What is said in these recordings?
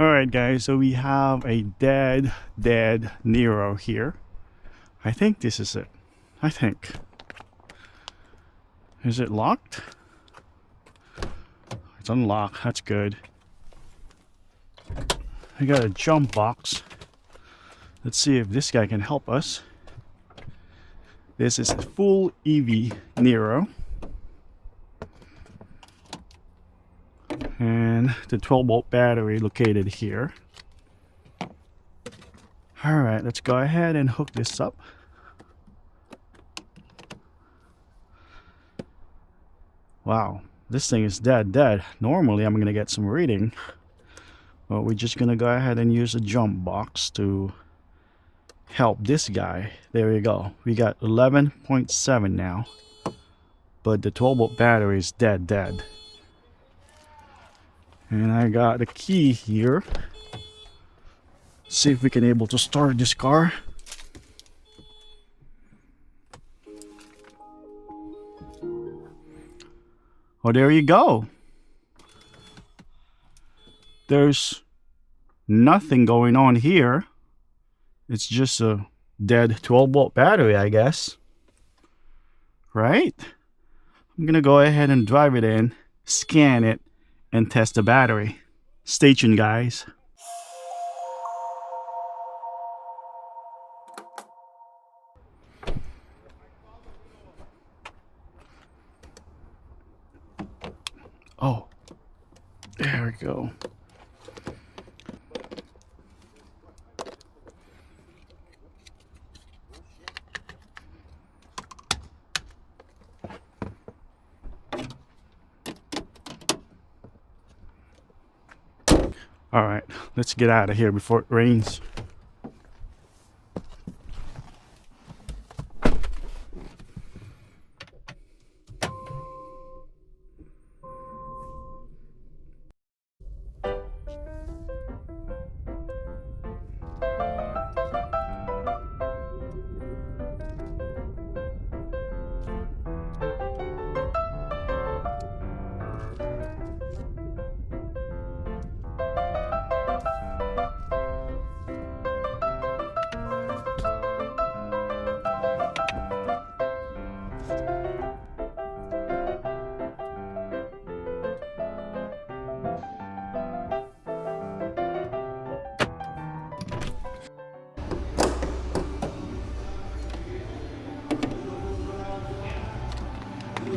Alright guys, so we have a dead NIRO here. I think this is it. I think. Is it locked? It's unlocked. That's good. I got a jump box. Let's see if this guy can help us. This is a full EV NIRO. And the 12-volt battery located here. Alright, let's go ahead and hook this up. Wow, this thing is dead. Normally I'm gonna get some reading, but we're just gonna go ahead and use a jump box to help this guy. There we go. We got 11.7 now, but the 12-volt battery is dead. And I got the key here. See if we can able to start this car. Oh, there you go. There's nothing going on here. It's just a dead 12-volt battery, I guess. Right? I'm gonna go ahead and drive it in, scan it, and test the battery. Stay tuned, guys. Oh, there we go. All right, let's get out of here before it rains.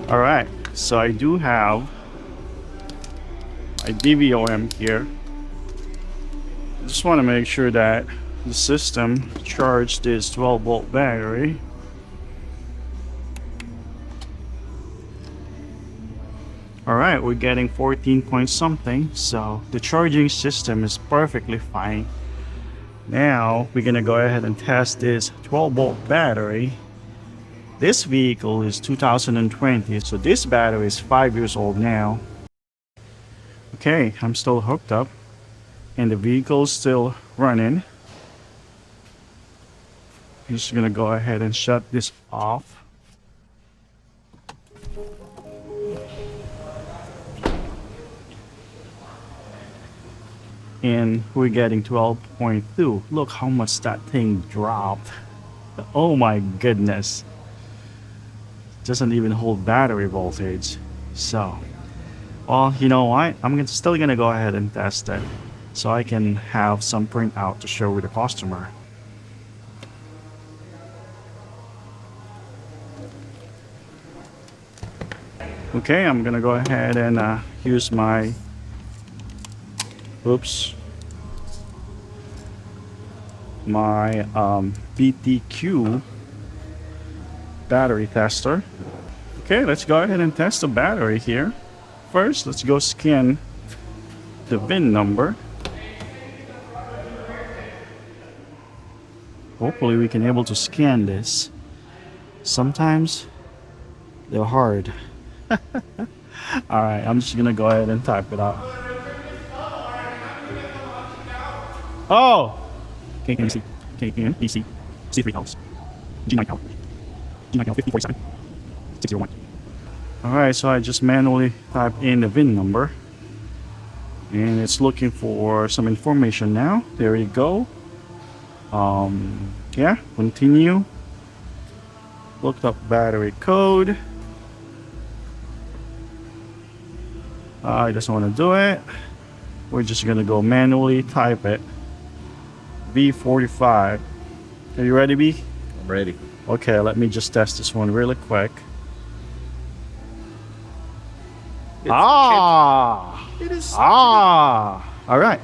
All right, so I do have a DVOM here. I just want to make sure that the system charged this 12-volt battery. All right, we're getting 14 point something, so the charging system is perfectly fine. Now we're gonna go ahead and test this 12-volt battery. This vehicle is 2020, so this battery is 5 years old now. Okay, I'm still hooked up and the vehicle is still running. I'm just gonna go ahead and shut this off. And we're getting 12.2. Look how much that thing dropped. Oh my goodness. Doesn't even hold battery voltage. So, well, you know what? I'm still gonna go ahead and test it so I can have some printout to show with the customer. Okay, I'm gonna go ahead and use my my BTQ battery tester. Okay, let's go ahead and test the battery here. First, let's go scan the VIN number. Hopefully we can able to scan this. Sometimes they're hard. Alright, I'm just gonna go ahead and type it out. Oh! KMC, KMPC, C3 house, G9 house, G9 house 5047, 601. Alright, so I just manually type in the VIN number. and it's looking for some information now. There you go. Yeah, continue. Looked up battery code. I just want to do it. We're just gonna go manually type it. V45. Are you ready, B? I'm ready. Okay, let me just test this one really quick. It is. All right.